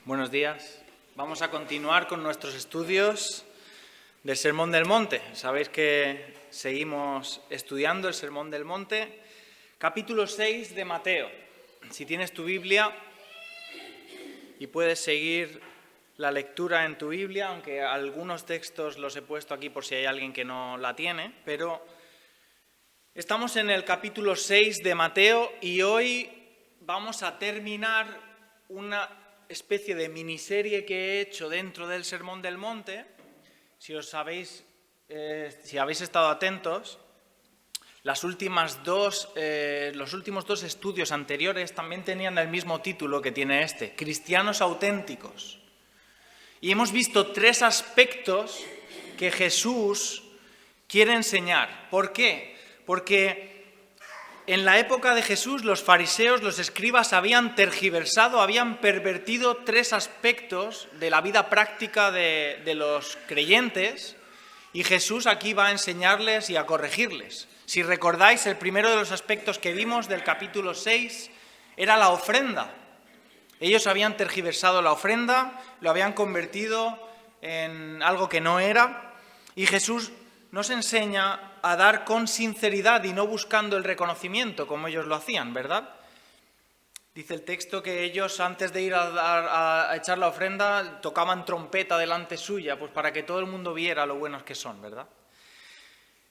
Buenos días. Vamos a continuar con nuestros estudios del Sermón del Monte. Sabéis que seguimos estudiando el Sermón del Monte, capítulo 6 de Mateo. Si tienes tu Biblia y puedes seguir la lectura en tu Biblia, aunque algunos textos los he puesto aquí por si hay alguien que no la tiene, pero estamos en el capítulo 6 de Mateo y hoy vamos a terminar una especie de miniserie que he hecho dentro del Sermón del Monte. Si habéis estado atentos, los últimos dos estudios anteriores también tenían el mismo título que tiene este, Cristianos auténticos. Y hemos visto tres aspectos que Jesús quiere enseñar. ¿Por qué? Porque en la época de Jesús los fariseos, los escribas habían tergiversado, habían pervertido tres aspectos de la vida práctica de los creyentes y Jesús aquí va a enseñarles y a corregirles. Si recordáis, el primero de los aspectos que vimos del capítulo 6 era la ofrenda. Ellos habían tergiversado la ofrenda, lo habían convertido en algo que no era y Jesús nos enseña a dar con sinceridad y no buscando el reconocimiento como ellos lo hacían, ¿verdad? Dice el texto que ellos antes de ir a echar la ofrenda tocaban trompeta delante suya, pues para que todo el mundo viera lo buenos que son, ¿verdad?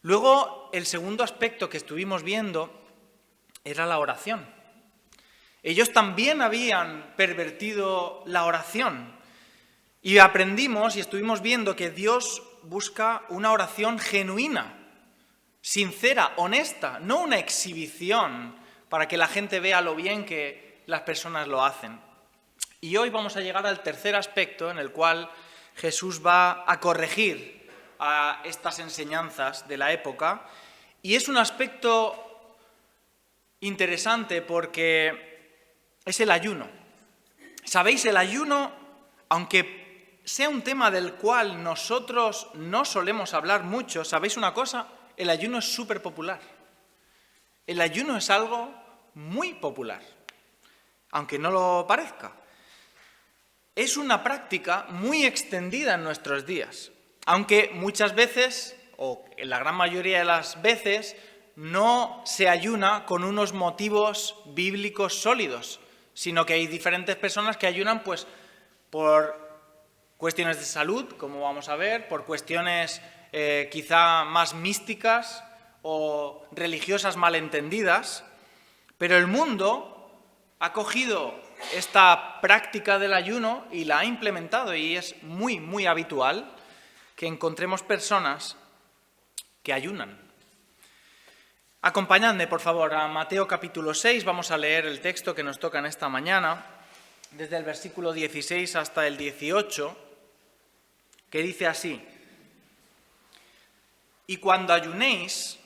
Luego, el segundo aspecto que estuvimos viendo era la oración. Ellos también habían pervertido la oración y aprendimos y estuvimos viendo que Dios busca una oración genuina, sincera, honesta, no una exhibición para que la gente vea lo bien que las personas lo hacen. Y hoy vamos a llegar al tercer aspecto en el cual Jesús va a corregir a estas enseñanzas de la época y es un aspecto interesante porque es el ayuno. ¿Sabéis? El ayuno, aunque sea un tema del cual nosotros no solemos hablar mucho, ¿sabéis una cosa? El ayuno es súper popular. El ayuno es algo muy popular, aunque no lo parezca. Es una práctica muy extendida en nuestros días, aunque muchas veces, o en la gran mayoría de las veces, no se ayuna con unos motivos bíblicos sólidos, sino que hay diferentes personas que ayunan pues por cuestiones de salud, como vamos a ver, por cuestiones quizá más místicas o religiosas malentendidas, pero el mundo ha cogido esta práctica del ayuno y la ha implementado y es muy, muy habitual que encontremos personas que ayunan. Acompañadme, por favor, a Mateo capítulo 6, vamos a leer el texto que nos toca en esta mañana, desde el versículo 16 hasta el 18, que dice así: Y cuando ayunéis,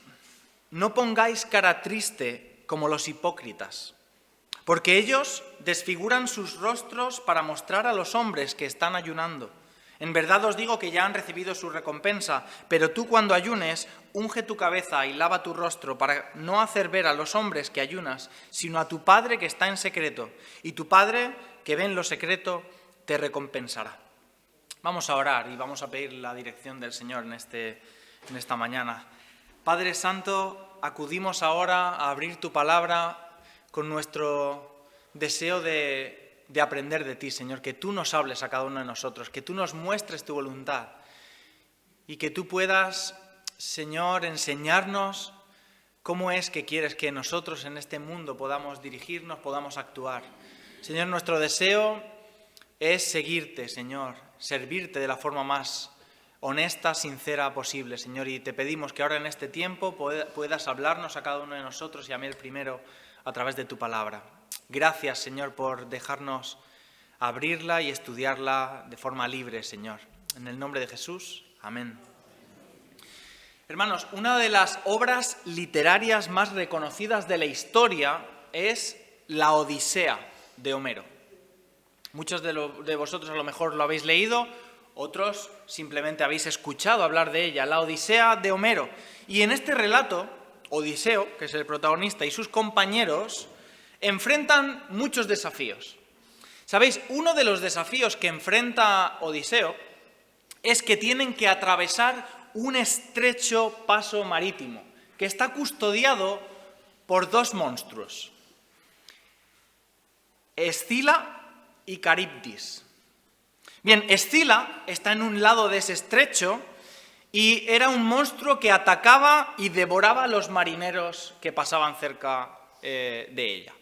no pongáis cara triste como los hipócritas, porque ellos desfiguran sus rostros para mostrar a los hombres que están ayunando. En verdad os digo que ya han recibido su recompensa, pero tú cuando ayunes, unge tu cabeza y lava tu rostro para no hacer ver a los hombres que ayunas, sino a tu Padre que está en secreto, y tu Padre que ve en lo secreto te recompensará. Vamos a orar y vamos a pedir la dirección del Señor en esta mañana. Padre Santo, acudimos ahora a abrir tu palabra con nuestro deseo de aprender de ti, Señor, que tú nos hables a cada uno de nosotros, que tú nos muestres tu voluntad y que tú puedas, Señor, enseñarnos cómo es que quieres que nosotros en este mundo podamos dirigirnos, podamos actuar. Señor, nuestro deseo es seguirte, Señor, servirte de la forma más honesta, sincera posible, Señor, y te pedimos que ahora en este tiempo puedas hablarnos a cada uno de nosotros y a mí el primero a través de tu palabra. Gracias, Señor, por dejarnos abrirla y estudiarla de forma libre, Señor. En el nombre de Jesús, amén. Hermanos, una de las obras literarias más reconocidas de la historia es la Odisea de Homero. Muchos de vosotros a lo mejor lo habéis leído, otros simplemente habéis escuchado hablar de ella, la Odisea de Homero. Y en este relato, Odiseo, que es el protagonista, y sus compañeros enfrentan muchos desafíos. ¿Sabéis? Uno de los desafíos que enfrenta Odiseo es que tienen que atravesar un estrecho paso marítimo que está custodiado por dos monstruos, Escila y Caribdis. Bien, Escila está en un lado de ese estrecho y era un monstruo que atacaba y devoraba a los marineros que pasaban cerca de ella.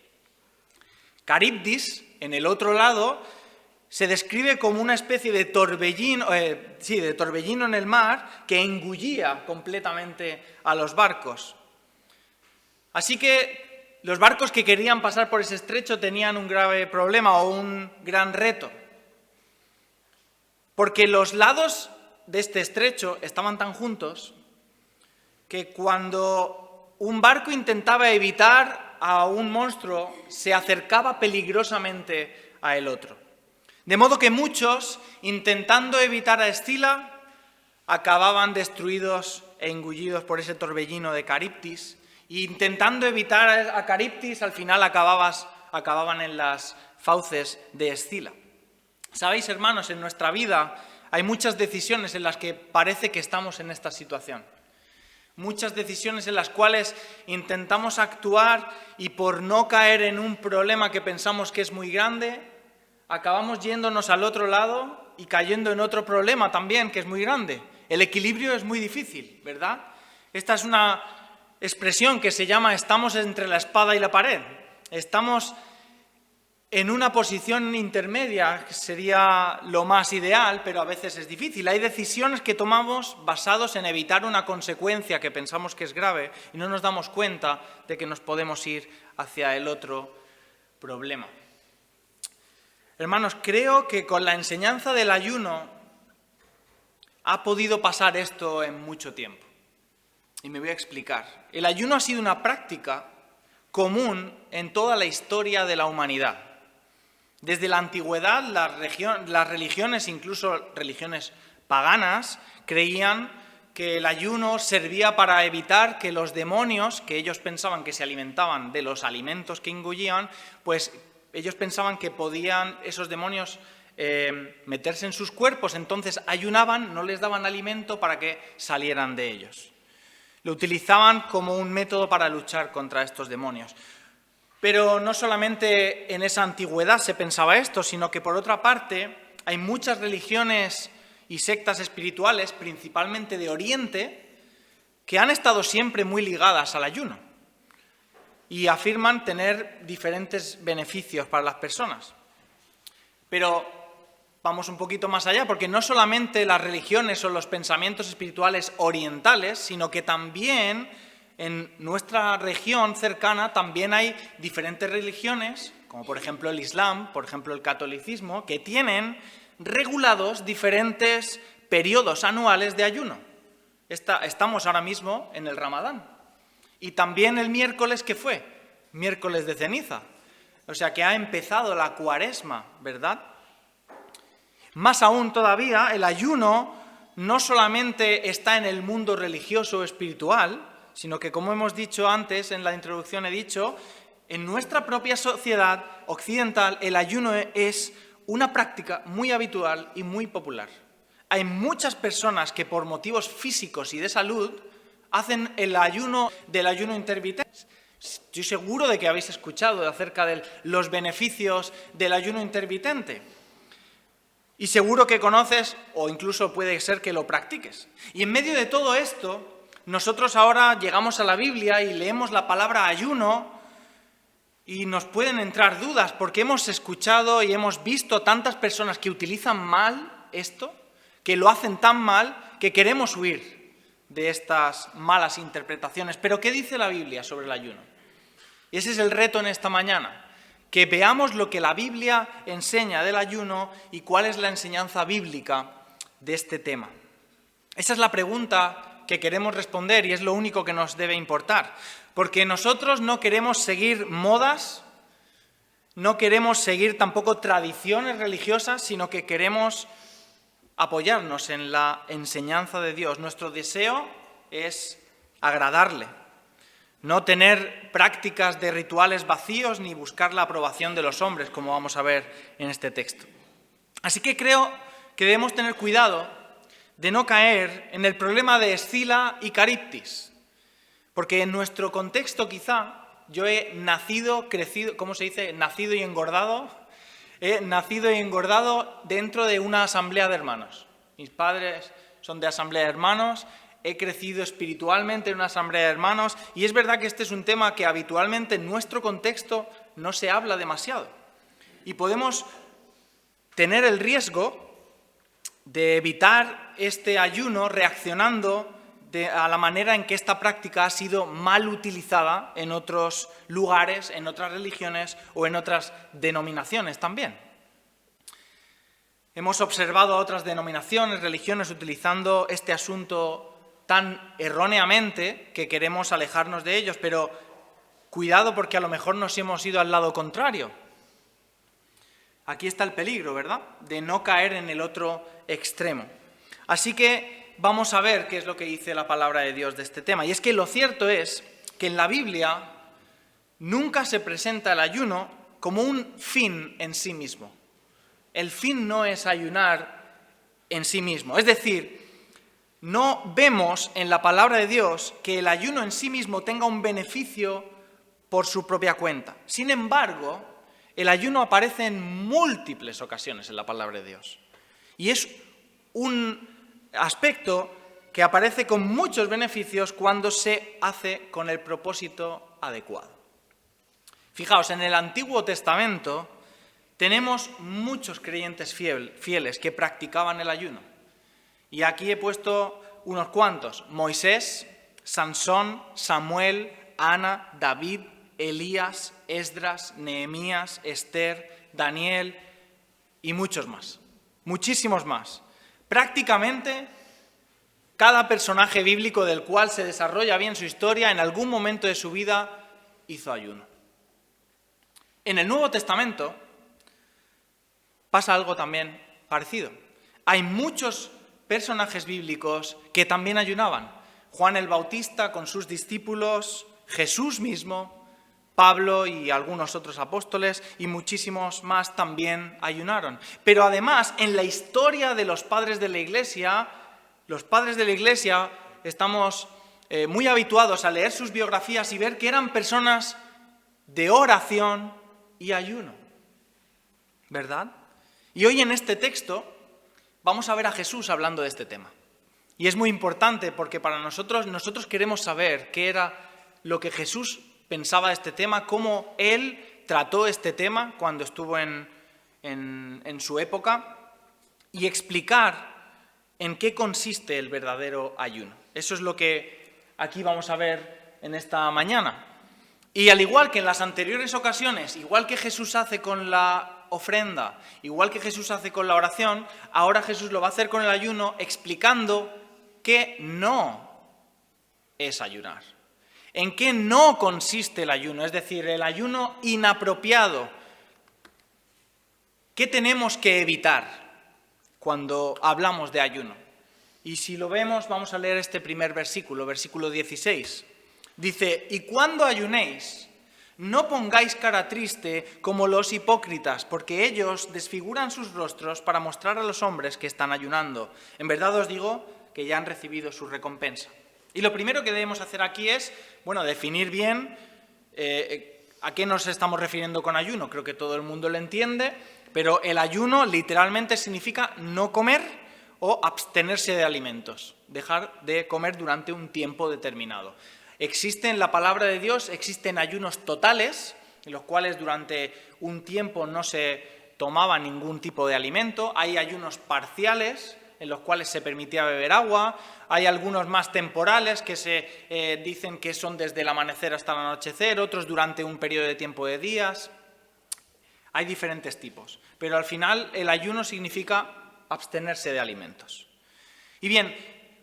Caribdis, en el otro lado, se describe como una especie de torbellino en el mar que engullía completamente a los barcos. Así que los barcos que querían pasar por ese estrecho tenían un grave problema o un gran reto, porque los lados de este estrecho estaban tan juntos que cuando un barco intentaba evitar a un monstruo, se acercaba peligrosamente a el otro. De modo que muchos, intentando evitar a Escila, acababan destruidos e engullidos por ese torbellino de Caribdis, e intentando evitar a Caribdis, al final acababan en las fauces de Escila. Sabéis, hermanos, en nuestra vida hay muchas decisiones en las que parece que estamos en esta situación. Muchas decisiones en las cuales intentamos actuar y por no caer en un problema que pensamos que es muy grande, acabamos yéndonos al otro lado y cayendo en otro problema también que es muy grande. El equilibrio es muy difícil, ¿verdad? Esta es una expresión que se llama estamos entre la espada y la pared. Estamos en una posición intermedia, que sería lo más ideal, pero a veces es difícil. Hay decisiones que tomamos basados en evitar una consecuencia que pensamos que es grave y no nos damos cuenta de que nos podemos ir hacia el otro problema. Hermanos, creo que con la enseñanza del ayuno ha podido pasar esto en mucho tiempo. Y me voy a explicar. El ayuno ha sido una práctica común en toda la historia de la humanidad. Desde la antigüedad, las religiones, incluso religiones paganas, creían que el ayuno servía para evitar que los demonios, que ellos pensaban que se alimentaban de los alimentos que engullían, pues ellos pensaban que podían esos demonios meterse en sus cuerpos, entonces ayunaban, no les daban alimento para que salieran de ellos. Lo utilizaban como un método para luchar contra estos demonios. Pero no solamente en esa antigüedad se pensaba esto, sino que por otra parte hay muchas religiones y sectas espirituales, principalmente de Oriente, que han estado siempre muy ligadas al ayuno y afirman tener diferentes beneficios para las personas. Pero vamos un poquito más allá, porque no solamente las religiones o los pensamientos espirituales orientales, sino que también en nuestra región cercana también hay diferentes religiones, como por ejemplo el Islam, por ejemplo el catolicismo, que tienen regulados diferentes periodos anuales de ayuno. Estamos ahora mismo en el Ramadán. Y también el miércoles, ¿qué fue? Miércoles de ceniza. O sea que ha empezado la cuaresma, ¿verdad? Más aún todavía, el ayuno no solamente está en el mundo religioso o espiritual, sino que, como hemos dicho antes, en la introducción he dicho, en nuestra propia sociedad occidental el ayuno es una práctica muy habitual y muy popular. Hay muchas personas que por motivos físicos y de salud hacen el ayuno del ayuno intermitente. Estoy seguro de que habéis escuchado acerca de los beneficios del ayuno intermitente. Y seguro que conoces, o incluso puede ser que lo practiques. Y en medio de todo esto, nosotros ahora llegamos a la Biblia y leemos la palabra ayuno y nos pueden entrar dudas porque hemos escuchado y hemos visto tantas personas que utilizan mal esto, que lo hacen tan mal que queremos huir de estas malas interpretaciones. Pero ¿qué dice la Biblia sobre el ayuno? Y ese es el reto en esta mañana, que veamos lo que la Biblia enseña del ayuno y cuál es la enseñanza bíblica de este tema. Esa es la pregunta que queremos responder y es lo único que nos debe importar, porque nosotros no queremos seguir modas, no queremos seguir tampoco tradiciones religiosas, sino que queremos apoyarnos en la enseñanza de Dios. Nuestro deseo es agradarle. No tener prácticas de rituales vacíos ni buscar la aprobación de los hombres, como vamos a ver en este texto. Así que creo que debemos tener cuidado de no caer en el problema de Escila y Caribdis, porque en nuestro contexto quizá yo he nacido, crecido, ¿cómo se dice? Nacido y engordado. He nacido y engordado dentro de una asamblea de hermanos. Mis padres son de asamblea de hermanos. He crecido espiritualmente en una asamblea de hermanos y es verdad que este es un tema que habitualmente en nuestro contexto no se habla demasiado. Y podemos tener el riesgo de evitar este ayuno reaccionando a la manera en que esta práctica ha sido mal utilizada en otros lugares, en otras religiones o en otras denominaciones también. Hemos observado a otras denominaciones, religiones, utilizando este asunto tan erróneamente que queremos alejarnos de ellos, pero cuidado porque a lo mejor nos hemos ido al lado contrario. Aquí está el peligro, ¿verdad?, de no caer en el otro extremo. Así que vamos a ver qué es lo que dice la palabra de Dios de este tema. Y es que lo cierto es que en la Biblia nunca se presenta el ayuno como un fin en sí mismo. El fin no es ayunar en sí mismo. Es decir, no vemos en la palabra de Dios que el ayuno en sí mismo tenga un beneficio por su propia cuenta. Sin embargo, el ayuno aparece en múltiples ocasiones en la palabra de Dios. Y es un aspecto que aparece con muchos beneficios cuando se hace con el propósito adecuado. Fijaos, en el Antiguo Testamento tenemos muchos creyentes fieles que practicaban el ayuno. Y aquí he puesto unos cuantos: Moisés, Sansón, Samuel, Ana, David, Elías, Esdras, Nehemías, Esther, Daniel y muchos más, muchísimos más. Prácticamente cada personaje bíblico del cual se desarrolla bien su historia, en algún momento de su vida hizo ayuno. En el Nuevo Testamento pasa algo también parecido. Hay muchos personajes bíblicos que también ayunaban. Juan el Bautista con sus discípulos, Jesús mismo, Pablo y algunos otros apóstoles y muchísimos más también ayunaron. Pero además, en la historia de los padres de la Iglesia estamos muy habituados a leer sus biografías y ver que eran personas de oración y ayuno, ¿verdad? Y hoy en este texto vamos a ver a Jesús hablando de este tema. Y es muy importante porque para nosotros queremos saber qué era lo que Jesús pensaba de este tema, cómo Él trató este tema cuando estuvo en su época y explicar en qué consiste el verdadero ayuno. Eso es lo que aquí vamos a ver en esta mañana. Y al igual que en las anteriores ocasiones, igual que Jesús hace con la ofrenda, igual que Jesús hace con la oración, ahora Jesús lo va a hacer con el ayuno explicando qué no es ayunar. ¿En qué no consiste el ayuno? Es decir, el ayuno inapropiado. ¿Qué tenemos que evitar cuando hablamos de ayuno? Y si lo vemos, vamos a leer este primer versículo, versículo 16. Dice: y cuando ayunéis, no pongáis cara triste como los hipócritas, porque ellos desfiguran sus rostros para mostrar a los hombres que están ayunando. En verdad os digo que ya han recibido su recompensa. Y lo primero que debemos hacer aquí es, definir bien a qué nos estamos refiriendo con ayuno. Creo que todo el mundo lo entiende, pero el ayuno literalmente significa no comer o abstenerse de alimentos, dejar de comer durante un tiempo determinado. En la palabra de Dios existen ayunos totales, en los cuales durante un tiempo no se tomaba ningún tipo de alimento. Hay ayunos parciales, en los cuales se permitía beber agua. Hay algunos más temporales que se dicen que son desde el amanecer hasta el anochecer, otros durante un periodo de tiempo de días. Hay diferentes tipos, pero al final el ayuno significa abstenerse de alimentos. Y bien,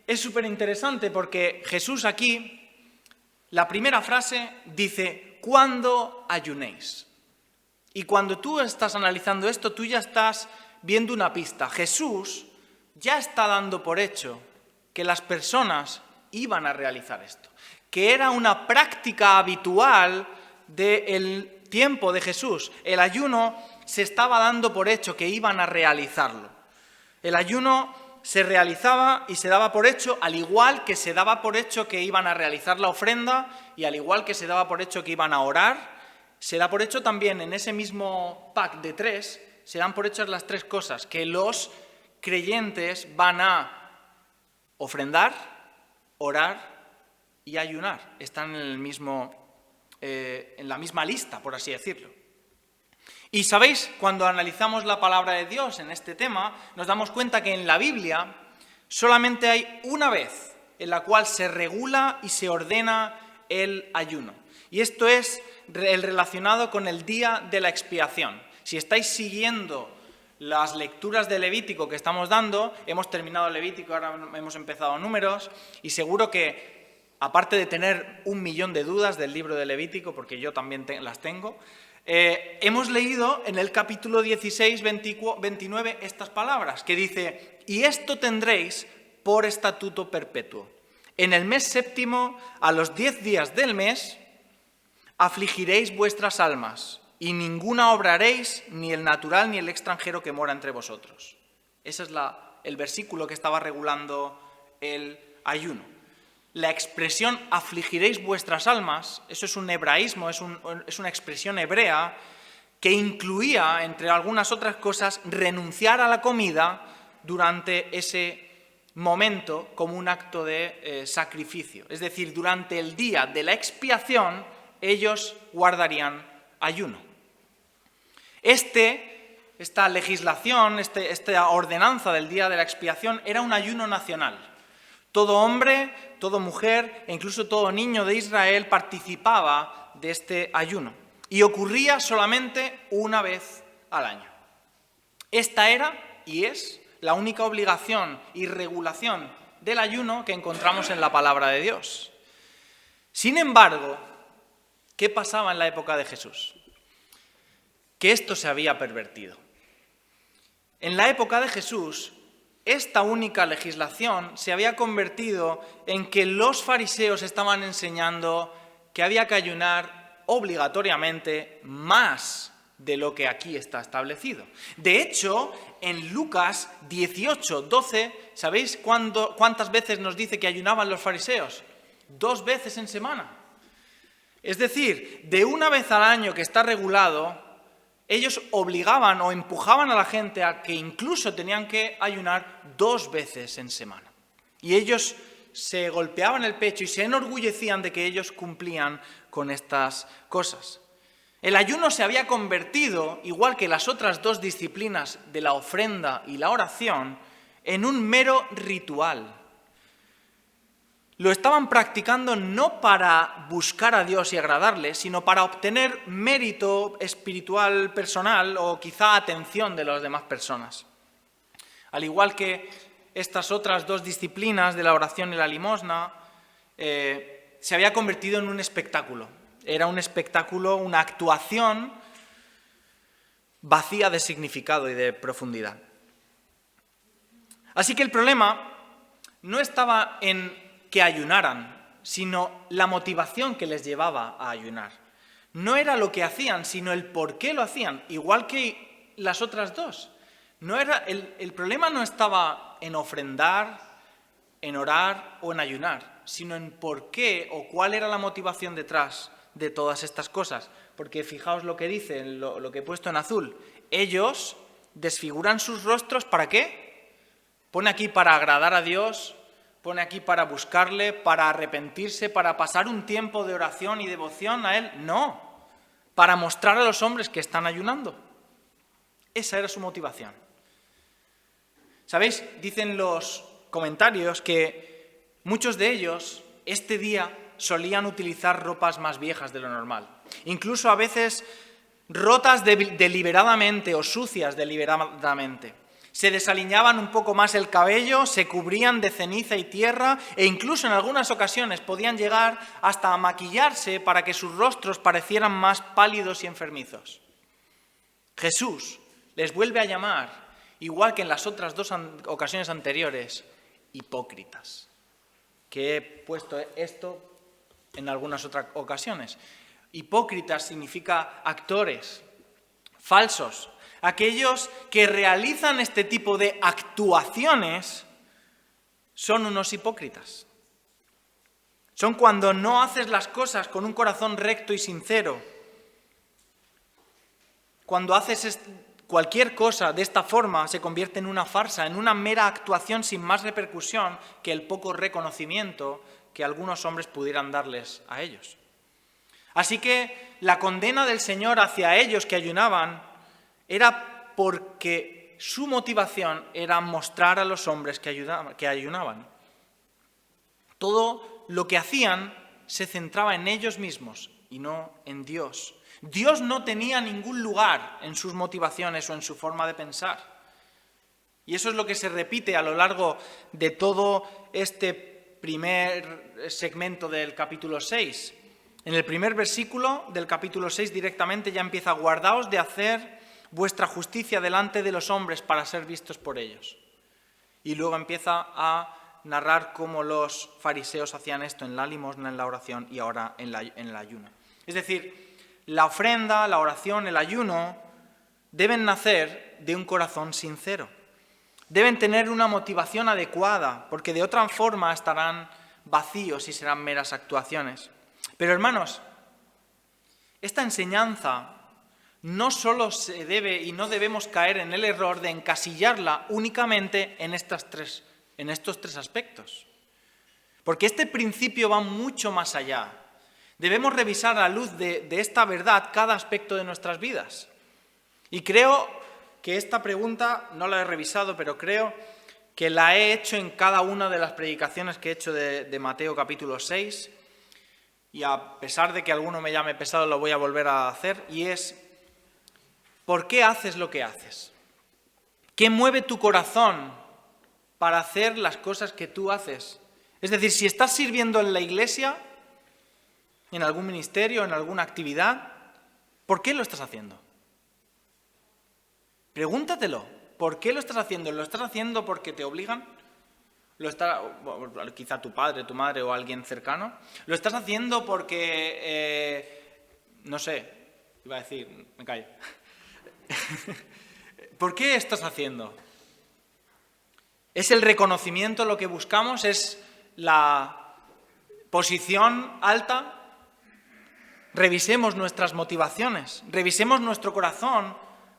es súper interesante porque Jesús aquí, la primera frase dice: cuando ayunéis. Y cuando tú estás analizando esto, tú ya estás viendo una pista. Jesús ya está dando por hecho que las personas iban a realizar esto, que era una práctica habitual del tiempo de Jesús. El ayuno se estaba dando por hecho que iban a realizarlo. El ayuno se realizaba y se daba por hecho, al igual que se daba por hecho que iban a realizar la ofrenda y al igual que se daba por hecho que iban a orar, se da por hecho también en ese mismo pack de 3, se dan por hechas las 3 cosas, que los creyentes van a ofrendar, orar y ayunar. Están en la misma lista, por así decirlo. Y sabéis, cuando analizamos la palabra de Dios en este tema, nos damos cuenta que en la Biblia solamente hay una vez en la cual se regula y se ordena el ayuno. Y esto es el relacionado con el día de la expiación. Si estáis siguiendo las lecturas de Levítico que estamos dando, hemos terminado Levítico, ahora hemos empezado Números, y seguro que, aparte de tener 1.000.000 de dudas del libro de Levítico, porque yo también las tengo, hemos leído en el capítulo 16, 29 estas palabras, que dice: «Y esto tendréis por estatuto perpetuo. En el mes séptimo, a los 10 días del mes, afligiréis vuestras almas, y ninguna obraréis, ni el natural ni el extranjero que mora entre vosotros». Ese es el versículo que estaba regulando el ayuno. La expresión afligiréis vuestras almas, eso es un hebraísmo, es una expresión hebrea que incluía, entre algunas otras cosas, renunciar a la comida durante ese momento como un acto de sacrificio. Es decir, durante el día de la expiación, ellos guardarían ayuno. Esta legislación, esta ordenanza del día de la expiación era un ayuno nacional. Todo hombre, toda mujer e incluso todo niño de Israel participaba de este ayuno. Y ocurría solamente una vez al año. Esta era y es la única obligación y regulación del ayuno que encontramos en la palabra de Dios. Sin embargo, ¿qué pasaba en la época de Jesús? Que esto se había pervertido. En la época de Jesús, esta única legislación se había convertido en que los fariseos estaban enseñando que había que ayunar obligatoriamente más de lo que aquí está establecido. De hecho, en Lucas 18, 12, ¿sabéis cuántas veces nos dice que ayunaban los fariseos? 2 veces en semana. Es decir, de una vez al año que está regulado, ellos obligaban o empujaban a la gente a que incluso tenían que ayunar 2 veces en semana. Y ellos se golpeaban el pecho y se enorgullecían de que ellos cumplían con estas cosas. El ayuno se había convertido, igual que las otras 2 disciplinas de la ofrenda y la oración, en un mero ritual. Lo estaban practicando no para buscar a Dios y agradarle, sino para obtener mérito espiritual personal o quizá atención de las demás personas. Al igual que estas otras 2 disciplinas de la oración y la limosna, se había convertido en un espectáculo. Era un espectáculo, una actuación vacía de significado y de profundidad. Así que el problema no estaba en que ayunaran, sino la motivación que les llevaba a ayunar. No era lo que hacían, sino el por qué lo hacían, igual que las otras 2. El problema no estaba en ofrendar, en orar o en ayunar, sino en por qué o cuál era la motivación detrás de todas estas cosas. Porque fijaos lo que dice, lo que he puesto en azul. Ellos desfiguran sus rostros, ¿para qué? Pone aquí para agradar a Dios, pone aquí para buscarle, para arrepentirse, para pasar un tiempo de oración y devoción a Él. No, para mostrar a los hombres que están ayunando. Esa era su motivación. ¿Sabéis? Dicen los comentarios que muchos de ellos este día solían utilizar ropas más viejas de lo normal. Incluso a veces rotas deliberadamente o sucias deliberadamente. Se desaliñaban un poco más el cabello, se cubrían de ceniza y tierra e incluso en algunas ocasiones podían llegar hasta a maquillarse para que sus rostros parecieran más pálidos y enfermizos. Jesús les vuelve a llamar, igual que en las otras 2 ocasiones anteriores, hipócritas. Que he puesto esto en algunas otras ocasiones. Hipócritas significa actores, falsos. Aquellos que realizan este tipo de actuaciones son unos hipócritas. Son cuando no haces las cosas con un corazón recto y sincero. Cuando haces cualquier cosa de esta forma se convierte en una farsa, en una mera actuación sin más repercusión que el poco reconocimiento que algunos hombres pudieran darles a ellos. Así que la condena del Señor hacia ellos que ayunaban era porque su motivación era mostrar a los hombres que ayunaban. Todo lo que hacían se centraba en ellos mismos y no en Dios. Dios no tenía ningún lugar en sus motivaciones o en su forma de pensar. Y eso es lo que se repite a lo largo de todo este primer segmento del capítulo 6. En el primer versículo del capítulo 6 directamente ya empieza: guardaos de hacer vuestra justicia delante de los hombres para ser vistos por ellos. Y luego empieza a narrar cómo los fariseos hacían esto en la limosna, en la oración y ahora en el ayuno. Es decir, la ofrenda, la oración, el ayuno deben nacer de un corazón sincero. Deben tener una motivación adecuada, porque de otra forma estarán vacíos y serán meras actuaciones. Pero hermanos, esta enseñanza no solo se debe y no debemos caer en el error de encasillarla únicamente en estos tres aspectos. Porque este principio va mucho más allá. Debemos revisar a la luz de esta verdad cada aspecto de nuestras vidas. Y creo que esta pregunta no la he revisado, pero creo que la he hecho en cada una de las predicaciones que he hecho de Mateo capítulo 6. Y a pesar de que alguno me llame pesado, lo voy a volver a hacer. Y es: ¿por qué haces lo que haces? ¿Qué mueve tu corazón para hacer las cosas que tú haces? Es decir, si estás sirviendo en la iglesia, en algún ministerio, en alguna actividad, ¿por qué lo estás haciendo? Pregúntatelo. ¿Por qué lo estás haciendo? ¿Lo estás haciendo porque te obligan? Quizá tu padre, tu madre o alguien cercano. ¿Lo estás haciendo porque, no sé, iba a decir, me callo. ¿Por qué estás haciendo? ¿Es el reconocimiento lo que buscamos? ¿Es la posición alta? Revisemos nuestras motivaciones, revisemos nuestro corazón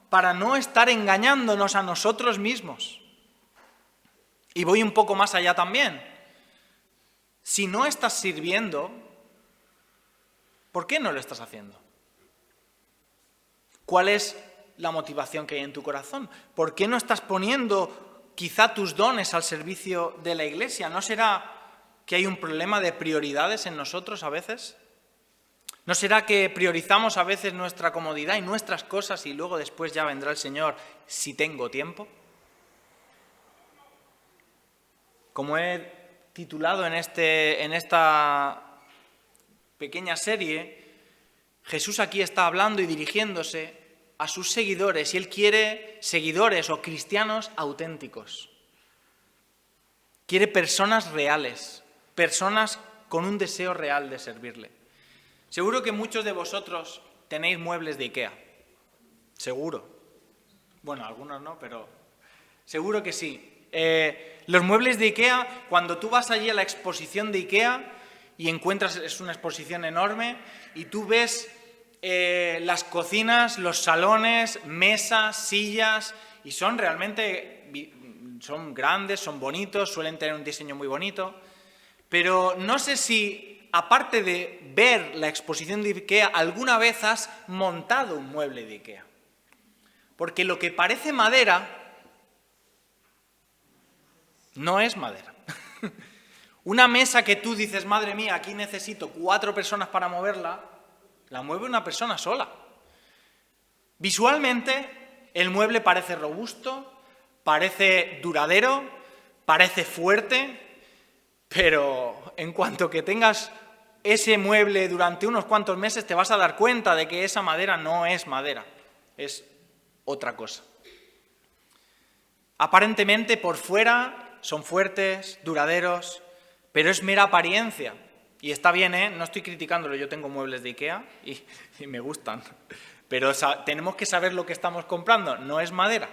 para no estar engañándonos a nosotros mismos. Y voy un poco más allá también. Si no estás sirviendo, ¿por qué no lo estás haciendo? ¿Cuál es la motivación que hay en tu corazón? ¿Por qué no estás poniendo quizá tus dones al servicio de la iglesia? ¿No será que hay un problema de prioridades en nosotros a veces? ¿No será que priorizamos a veces nuestra comodidad y nuestras cosas y luego después ya vendrá el Señor si tengo tiempo? Como he titulado en esta pequeña serie, Jesús aquí está hablando y dirigiéndose a sus seguidores y Él quiere seguidores o cristianos auténticos. Quiere personas reales, personas con un deseo real de servirle. Seguro que muchos de vosotros tenéis muebles de IKEA. Seguro. Bueno, algunos no, pero seguro que sí. Los muebles de IKEA, cuando tú vas allí a la exposición de IKEA y encuentras, es una exposición enorme, y tú ves las cocinas, los salones, mesas, sillas, y son realmente, son grandes, son bonitos, suelen tener un diseño muy bonito, pero no sé si, aparte de ver la exposición de IKEA, alguna vez has montado un mueble de IKEA. Porque lo que parece madera no es madera. Una mesa que tú dices, madre mía, aquí necesito 4 personas para moverla, la mueve una persona sola. Visualmente, el mueble parece robusto, parece duradero, parece fuerte, pero en cuanto que tengas ese mueble durante unos cuantos meses, te vas a dar cuenta de que esa madera no es madera, es otra cosa. Aparentemente, por fuera, son fuertes, duraderos, pero es mera apariencia. Y está bien, ¿eh? No estoy criticándolo, yo tengo muebles de IKEA y me gustan. Pero tenemos que saber lo que estamos comprando, no es madera.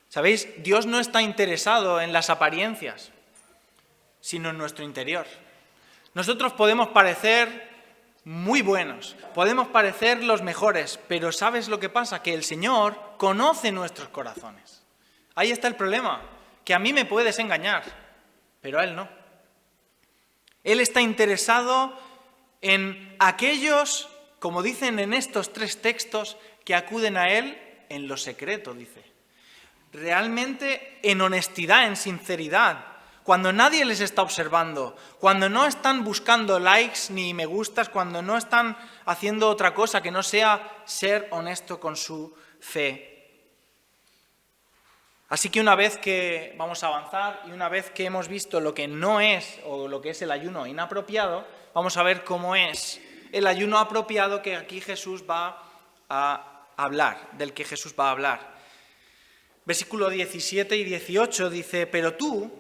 ¿Sabéis? Dios no está interesado en las apariencias, sino en nuestro interior. Nosotros podemos parecer muy buenos, podemos parecer los mejores, pero ¿sabes lo que pasa? Que el Señor conoce nuestros corazones. Ahí está el problema, que a mí me puedes engañar, pero a Él no. Él está interesado en aquellos, como dicen en estos 3 textos, que acuden a Él en lo secreto, dice. Realmente en honestidad, en sinceridad, cuando nadie les está observando, cuando no están buscando likes ni me gustas, cuando no están haciendo otra cosa que no sea ser honesto con su fe. Así que una vez que vamos a avanzar y una vez que hemos visto lo que no es o lo que es el ayuno inapropiado, vamos a ver cómo es el ayuno apropiado que aquí Jesús va a hablar, del que Jesús va a hablar. Versículo 17 y 18 dice, pero tú,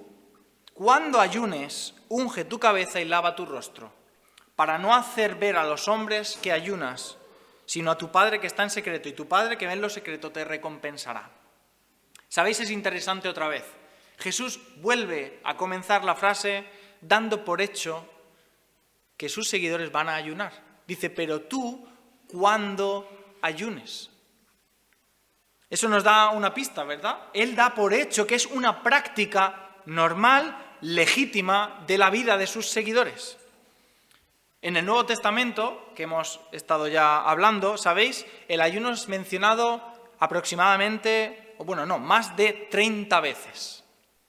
cuando ayunes, unge tu cabeza y lava tu rostro, para no hacer ver a los hombres que ayunas, sino a tu Padre que está en secreto, y tu Padre que ve en lo secreto te recompensará. ¿Sabéis? Es interesante otra vez. Jesús vuelve a comenzar la frase dando por hecho que sus seguidores van a ayunar. Dice, pero tú, cuando ayunes. Eso nos da una pista, ¿verdad? Él da por hecho que es una práctica normal, legítima de la vida de sus seguidores. En el Nuevo Testamento, que hemos estado ya hablando, ¿sabéis? El ayuno es mencionado aproximadamente, más de 30 veces.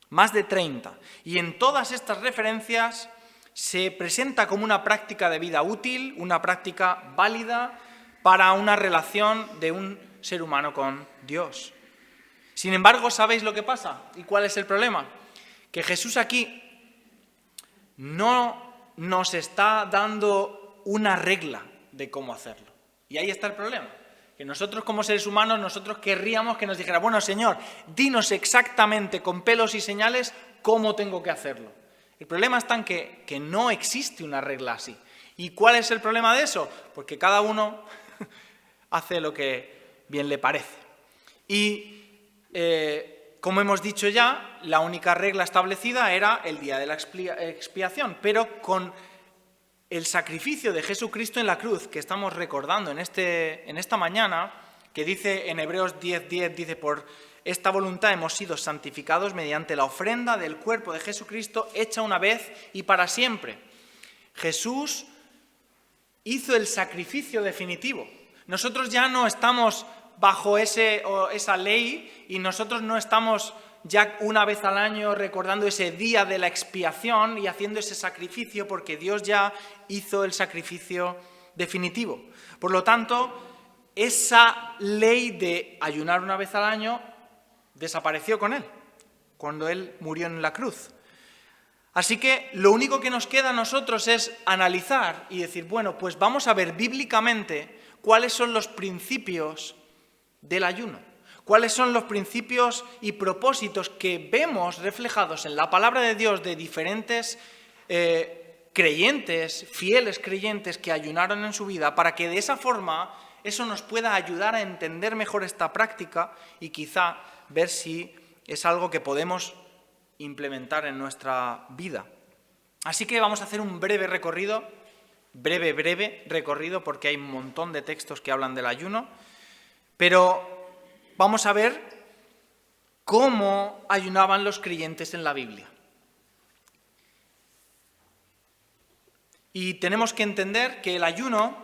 Más de 30. Y en todas estas referencias se presenta como una práctica de vida útil, una práctica válida para una relación de un ser humano con Dios. Sin embargo, ¿sabéis lo que pasa? ¿Y cuál es el problema? Que Jesús aquí no nos está dando una regla de cómo hacerlo. Y ahí está el problema. Que nosotros como seres humanos, nosotros querríamos que nos dijera, bueno, Señor, dinos exactamente con pelos y señales cómo tengo que hacerlo. El problema está en que no existe una regla así. ¿Y cuál es el problema de eso? Porque cada uno hace lo que bien le parece. Y como hemos dicho ya, la única regla establecida era el día de la expiación, pero con el sacrificio de Jesucristo en la cruz, que estamos recordando en esta mañana, que dice en Hebreos 10:10, dice, por esta voluntad hemos sido santificados mediante la ofrenda del cuerpo de Jesucristo hecha una vez y para siempre. Jesús hizo el sacrificio definitivo. Nosotros ya no estamos bajo esa ley y nosotros no estamos ya una vez al año recordando ese día de la expiación y haciendo ese sacrificio porque Dios ya hizo el sacrificio definitivo. Por lo tanto, esa ley de ayunar una vez al año desapareció con Él, cuando Él murió en la cruz. Así que lo único que nos queda a nosotros es analizar y decir, bueno, pues vamos a ver bíblicamente cuáles son los principios del ayuno. ¿Cuáles son los principios y propósitos que vemos reflejados en la palabra de Dios de diferentes creyentes, fieles creyentes que ayunaron en su vida, para que de esa forma eso nos pueda ayudar a entender mejor esta práctica y quizá ver si es algo que podemos implementar en nuestra vida? Así que vamos a hacer un breve recorrido, breve recorrido, porque hay un montón de textos que hablan del ayuno, pero vamos a ver cómo ayunaban los creyentes en la Biblia. Y tenemos que entender que el ayuno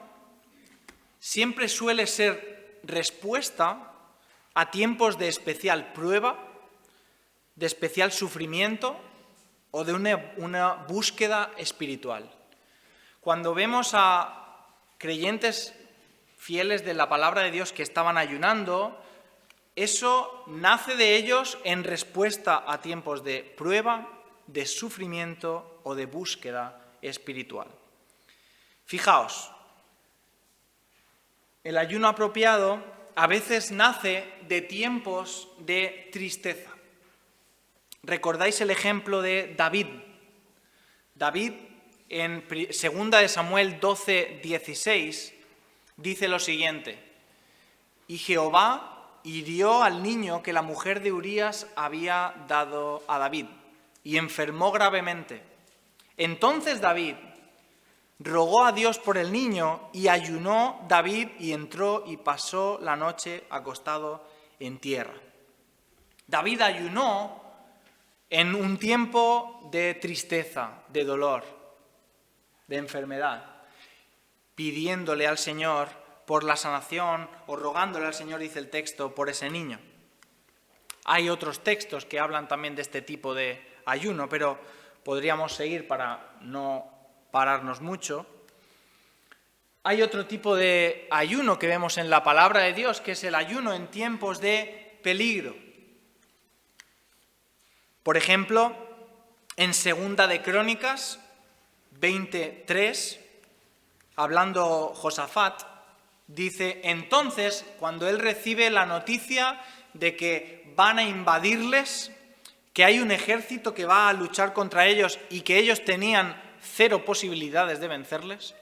siempre suele ser respuesta a tiempos de especial prueba, de especial sufrimiento o de una búsqueda espiritual. Cuando vemos a creyentes fieles de la palabra de Dios que estaban ayunando, eso nace de ellos en respuesta a tiempos de prueba, de sufrimiento o de búsqueda espiritual. Fijaos, el ayuno apropiado a veces nace de tiempos de tristeza. ¿Recordáis el ejemplo de David? David en 2 Samuel 12:16, dice lo siguiente: y Jehová hirió al niño que la mujer de Urías había dado a David, y enfermó gravemente. Entonces David rogó a Dios por el niño, y ayunó David y entró y pasó la noche acostado en tierra. David ayunó en un tiempo de tristeza, de dolor, de enfermedad, pidiéndole al Señor por la sanación, o rogándole al Señor, dice el texto, por ese niño. Hay otros textos que hablan también de este tipo de ayuno, pero podríamos seguir para no pararnos mucho. Hay otro tipo de ayuno que vemos en la palabra de Dios, que es el ayuno en tiempos de peligro. Por ejemplo, en 2 de Crónicas 23, hablando Josafat, dice: entonces, cuando él recibe la noticia de que van a invadirles, que hay un ejército que va a luchar contra ellos y que ellos tenían 0 posibilidades de vencerles,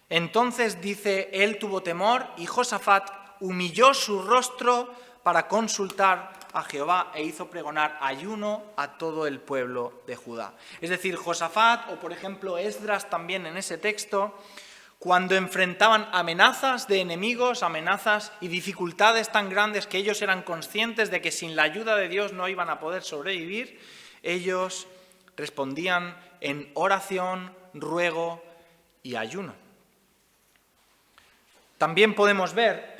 entonces, dice, él tuvo temor y Josafat humilló su rostro para consultar a Jehová e hizo pregonar ayuno a todo el pueblo de Judá. Es decir, Josafat, o por ejemplo Esdras también en ese texto, cuando enfrentaban amenazas de enemigos, amenazas y dificultades tan grandes que ellos eran conscientes de que sin la ayuda de Dios no iban a poder sobrevivir, ellos respondían en oración, ruego y ayuno. También podemos ver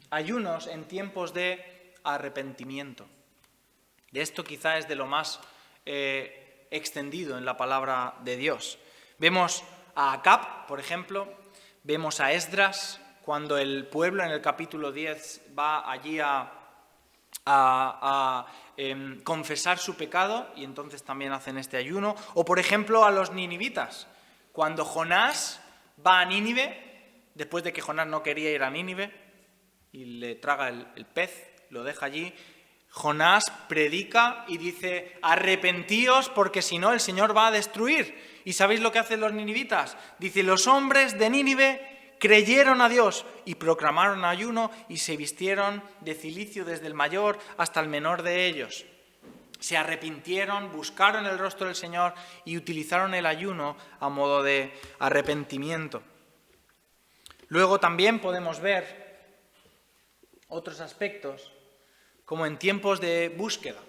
ayunos en tiempos de arrepentimiento. De esto quizá es de lo más extendido en la palabra de Dios. Vemos a Acab, por ejemplo, vemos a Esdras, cuando el pueblo en el capítulo 10 va allí a confesar su pecado, y entonces también hacen este ayuno. O por ejemplo a los ninivitas, cuando Jonás va a Nínive, después de que Jonás no quería ir a Nínive y le traga el pez, lo deja allí, Jonás predica y dice: arrepentíos porque si no el Señor va a destruir. ¿Y sabéis lo que hacen los ninivitas? Dice: los hombres de Nínive creyeron a Dios y proclamaron ayuno y se vistieron de cilicio desde el mayor hasta el menor de ellos. Se arrepintieron, buscaron el rostro del Señor y utilizaron el ayuno a modo de arrepentimiento. Luego también podemos ver otros aspectos, como en tiempos de búsqueda.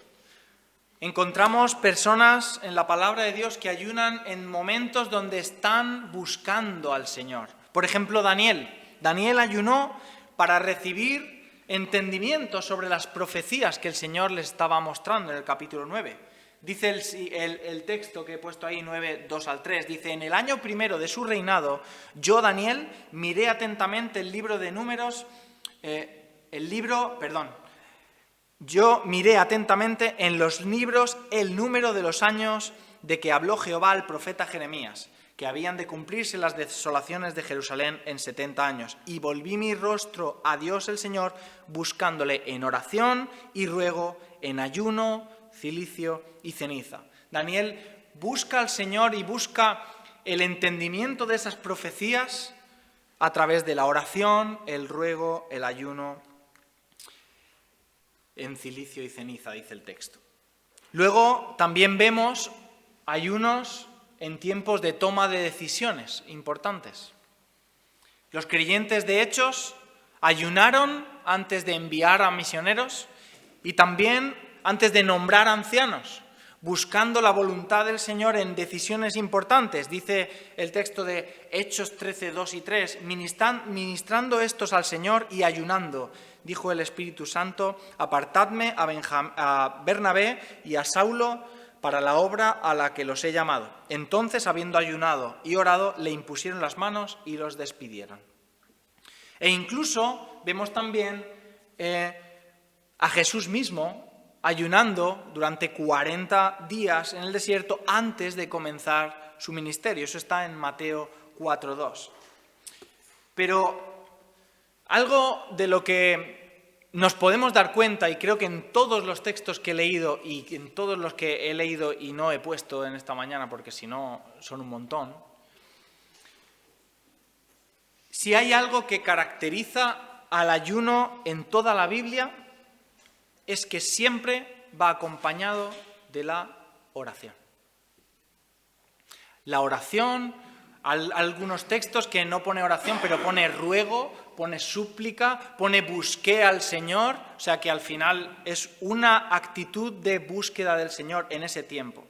Encontramos personas en la palabra de Dios que ayunan en momentos donde están buscando al Señor. Por ejemplo, Daniel. Daniel ayunó para recibir entendimiento sobre las profecías que el Señor les estaba mostrando en el capítulo 9. Dice el texto que he puesto ahí, 9, 2 al 3, dice: en el año primero de su reinado, yo, Daniel, miré atentamente el libro de números, yo miré atentamente en los libros el número de los años de que habló Jehová al profeta Jeremías, que habían de cumplirse las desolaciones de Jerusalén en 70 años. Y volví mi rostro a Dios el Señor, buscándole en oración y ruego, en ayuno, cilicio y ceniza. Daniel busca al Señor y busca el entendimiento de esas profecías a través de la oración, el ruego, el ayuno, en cilicio y ceniza, dice el texto. Luego también vemos ayunos en tiempos de toma de decisiones importantes. Los creyentes de Hechos ayunaron antes de enviar a misioneros y también antes de nombrar ancianos, buscando la voluntad del Señor en decisiones importantes. Dice el texto de Hechos 13, 2 y 3, ministrando estos al Señor y ayunando, dijo el Espíritu Santo: apartadme a Bernabé y a Saulo para la obra a la que los he llamado. Entonces, habiendo ayunado y orado, le impusieron las manos y los despidieron. E incluso vemos también a Jesús mismo ayunando durante 40 días en el desierto antes de comenzar su ministerio. Eso está en Mateo 4:2. Pero algo de lo que nos podemos dar cuenta, y creo que en todos los textos que he leído y en todos los que he leído y no he puesto en esta mañana, porque si no son un montón, si hay algo que caracteriza al ayuno en toda la Biblia, es que siempre va acompañado de la oración. La oración, algunos textos que no pone oración, pero pone ruego, pone súplica, pone busqué al Señor, o sea que al final es una actitud de búsqueda del Señor en ese tiempo.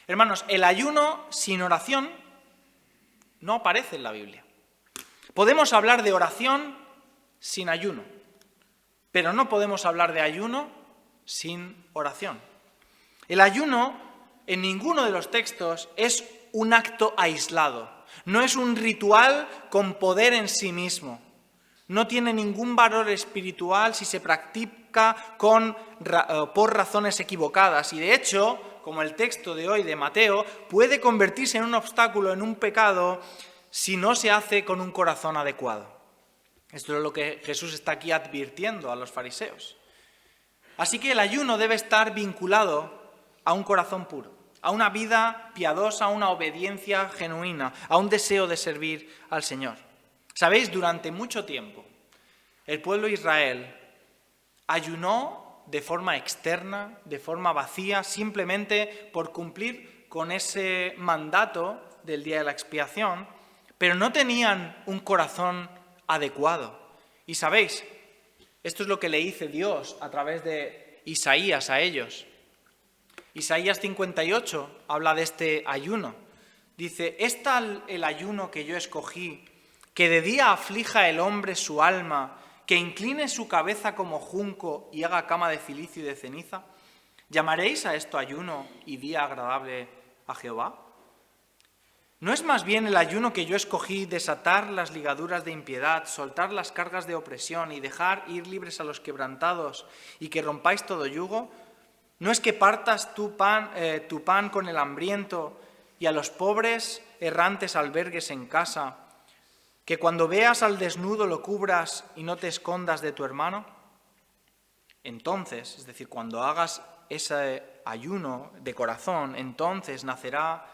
Hermanos, el ayuno sin oración no aparece en la Biblia. Podemos hablar de oración sin ayuno, pero no podemos hablar de ayuno sin oración. El ayuno en ninguno de los textos es un acto aislado, no es un ritual con poder en sí mismo, no tiene ningún valor espiritual si se practica por razones equivocadas y de hecho, como el texto de hoy de Mateo, puede convertirse en un obstáculo, en un pecado, si no se hace con un corazón adecuado. Esto es lo que Jesús está aquí advirtiendo a los fariseos. Así que el ayuno debe estar vinculado a un corazón puro, a una vida piadosa, a una obediencia genuina, a un deseo de servir al Señor. Sabéis, durante mucho tiempo, el pueblo de Israel ayunó de forma externa, de forma vacía, simplemente por cumplir con ese mandato del día de la expiación, pero no tenían un corazón adecuado. Y sabéis, esto es lo que le dice Dios a través de Isaías a ellos. Isaías 58 habla de este ayuno. Dice, ¿es tal el ayuno que yo escogí, que de día aflija el hombre su alma, que incline su cabeza como junco y haga cama de cilicio y de ceniza? ¿Llamaréis a esto ayuno y día agradable a Jehová? ¿No es más bien el ayuno que yo escogí desatar las ligaduras de impiedad, soltar las cargas de opresión y dejar ir libres a los quebrantados y que rompáis todo yugo? ¿No es que partas tu pan con el hambriento y a los pobres errantes albergues en casa, que cuando veas al desnudo lo cubras y no te escondas de tu hermano? Entonces, es decir, cuando hagas ese ayuno de corazón, entonces nacerá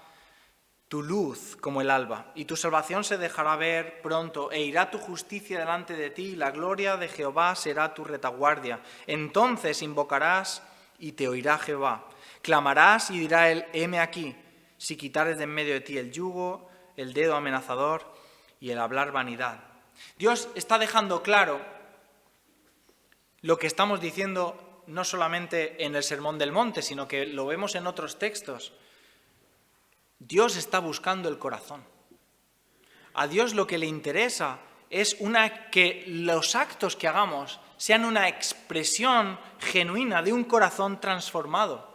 tu luz como el alba, y tu salvación se dejará ver pronto, e irá tu justicia delante de ti, y la gloria de Jehová será tu retaguardia. Entonces invocarás y te oirá Jehová. Clamarás y dirá él, heme aquí, si quitares de en medio de ti el yugo, el dedo amenazador y el hablar vanidad. Dios está dejando claro lo que estamos diciendo no solamente en el Sermón del Monte, sino que lo vemos en otros textos. Dios está buscando el corazón. A Dios lo que le interesa es que los actos que hagamos sean una expresión genuina de un corazón transformado.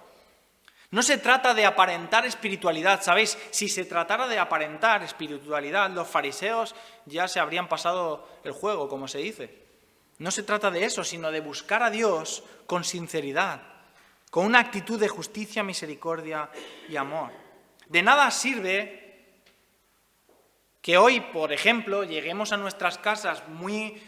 No se trata de aparentar espiritualidad, ¿sabéis? Si se tratara de aparentar espiritualidad, los fariseos ya se habrían pasado el juego, como se dice. No se trata de eso, sino de buscar a Dios con sinceridad, con una actitud de justicia, misericordia y amor. De nada sirve que hoy, por ejemplo, lleguemos a nuestras casas muy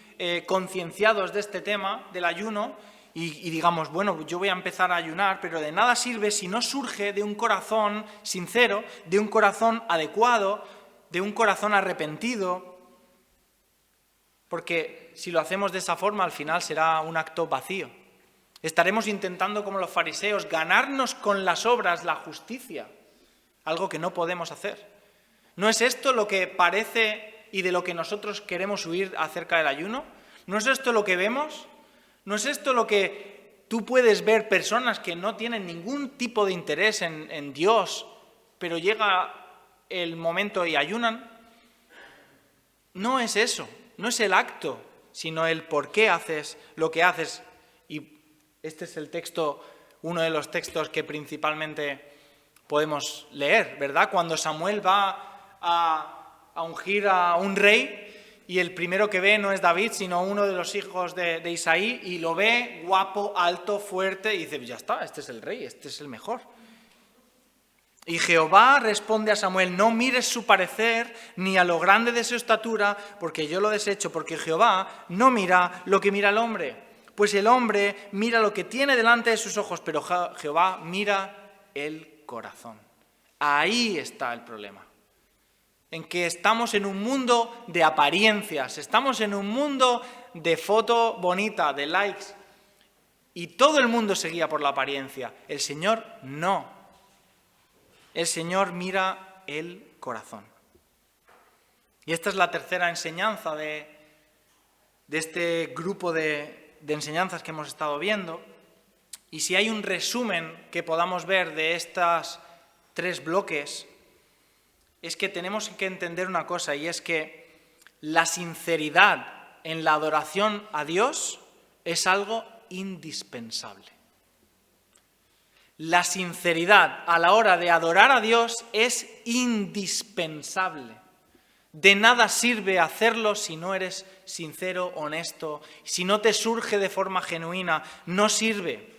concienciados de este tema del ayuno y digamos, bueno, yo voy a empezar a ayunar, pero de nada sirve si no surge de un corazón sincero, de un corazón adecuado, de un corazón arrepentido, porque si lo hacemos de esa forma, al final será un acto vacío. Estaremos intentando, como los fariseos, ganarnos con las obras la justicia, algo que no podemos hacer. ¿No es esto lo que parece y de lo que nosotros queremos huir acerca del ayuno? ¿No es esto lo que vemos? ¿No es esto lo que tú puedes ver personas que no tienen ningún tipo de interés en Dios, pero llega el momento y ayunan? No es eso, no es el acto, sino el por qué haces lo que haces. Y este es el texto, uno de los textos que principalmente podemos leer, ¿verdad? Cuando Samuel va a ungir a un rey y el primero que ve no es David, sino uno de los hijos de Isaí, y lo ve guapo, alto, fuerte, y dice, ya está, este es el rey, este es el mejor. Y Jehová responde a Samuel, no mires su parecer ni a lo grande de su estatura, porque yo lo desecho, porque Jehová no mira lo que mira el hombre, Pues el hombre mira lo que tiene delante de sus ojos, pero Jehová mira el corazón. Ahí está el problema. En que estamos en un mundo de apariencias, estamos en un mundo de foto bonita, de likes, y todo el mundo se guía por la apariencia. El Señor no. El Señor mira el corazón. Y esta es la tercera enseñanza de este grupo de enseñanzas que hemos estado viendo. Y si hay un resumen que podamos ver de estos 3 bloques, es que tenemos que entender una cosa, y es que la sinceridad en la adoración a Dios es algo indispensable. La sinceridad a la hora de adorar a Dios es indispensable. De nada sirve hacerlo si no eres sincero, honesto, si no te surge de forma genuina, no sirve.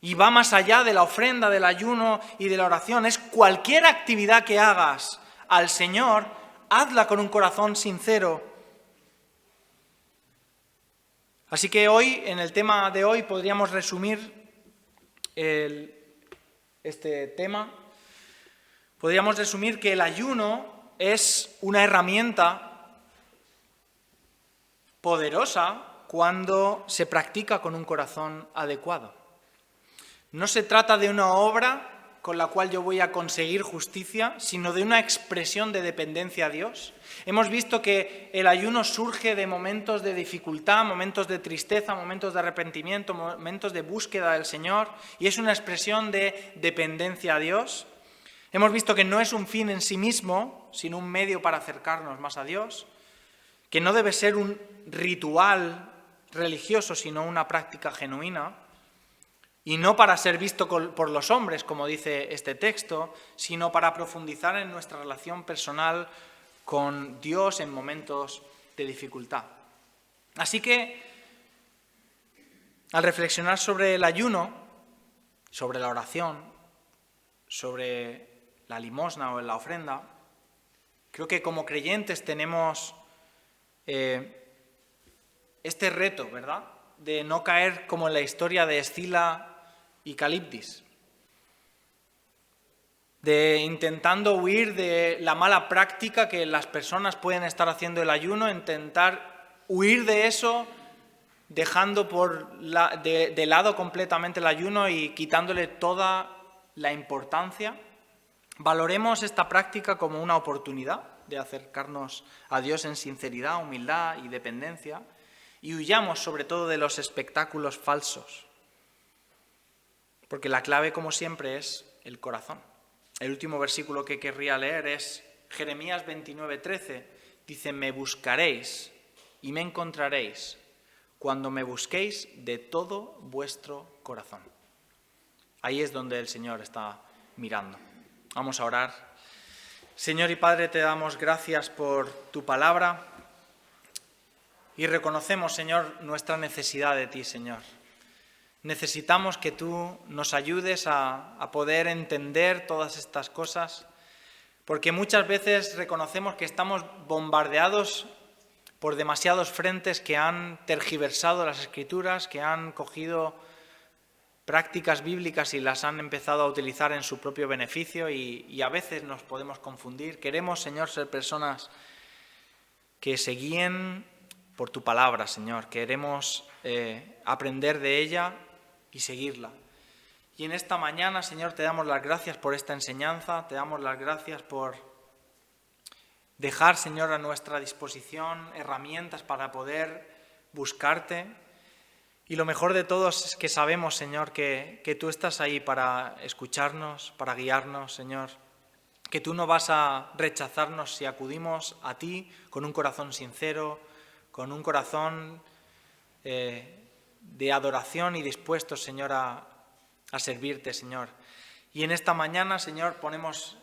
Y va más allá de la ofrenda, del ayuno y de la oración. Es cualquier actividad que hagas al Señor, hazla con un corazón sincero. Así que hoy, en el tema de hoy, podríamos resumir este tema. Podríamos resumir que el ayuno es una herramienta poderosa cuando se practica con un corazón adecuado. No se trata de una obra con la cual yo voy a conseguir justicia, sino de una expresión de dependencia a Dios. Hemos visto que el ayuno surge de momentos de dificultad, momentos de tristeza, momentos de arrepentimiento, momentos de búsqueda del Señor, y es una expresión de dependencia a Dios. Hemos visto que no es un fin en sí mismo, sino un medio para acercarnos más a Dios, que no debe ser un ritual religioso, sino una práctica genuina. Y no para ser visto por los hombres, como dice este texto, sino para profundizar en nuestra relación personal con Dios en momentos de dificultad. Así que, al reflexionar sobre el ayuno, sobre la oración, sobre la limosna o la ofrenda, creo que como creyentes tenemos este reto, ¿verdad?, de no caer como en la historia de Escila y Caliptis, de intentando huir de la mala práctica que las personas pueden estar haciendo el ayuno, intentar huir de eso, dejando de lado completamente el ayuno y quitándole toda la importancia. Valoremos esta práctica como una oportunidad de acercarnos a Dios en sinceridad, humildad y dependencia, y huyamos sobre todo de los espectáculos falsos. Porque la clave, como siempre, es el corazón. El último versículo que querría leer es Jeremías 29:13. Dice, me buscaréis y me encontraréis cuando me busquéis de todo vuestro corazón. Ahí es donde el Señor está mirando. Vamos a orar. Señor y Padre, te damos gracias por tu palabra y reconocemos, Señor, nuestra necesidad de ti, Señor. Necesitamos que tú nos ayudes a poder entender todas estas cosas, porque muchas veces reconocemos que estamos bombardeados por demasiados frentes que han tergiversado las Escrituras, que han cogido prácticas bíblicas y las han empezado a utilizar en su propio beneficio y a veces nos podemos confundir. Queremos, Señor, ser personas que se guíen por tu palabra, Señor. Queremos aprender de ella y seguirla. Y en esta mañana, Señor, te damos las gracias por esta enseñanza, te damos las gracias por dejar, Señor, a nuestra disposición herramientas para poder buscarte. Y lo mejor de todo es que sabemos, Señor, que tú estás ahí para escucharnos, para guiarnos, Señor. Que tú no vas a rechazarnos si acudimos a ti con un corazón sincero, con un corazón de adoración y dispuestos, Señor, a servirte, Señor. Y en esta mañana, Señor, ponemos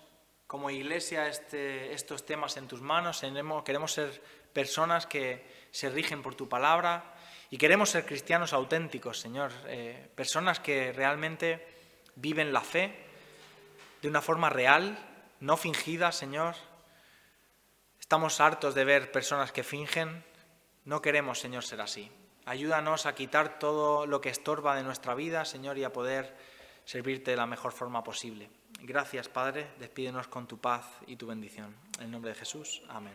como iglesia estos temas en tus manos. Queremos ser personas que se rigen por tu palabra y queremos ser cristianos auténticos, Señor. Personas que realmente viven la fe de una forma real, no fingida, Señor. Estamos hartos de ver personas que fingen. No queremos, Señor, ser así. Ayúdanos a quitar todo lo que estorba de nuestra vida, Señor, y a poder servirte de la mejor forma posible. Gracias, Padre. Despídenos con tu paz y tu bendición. En el nombre de Jesús. Amén.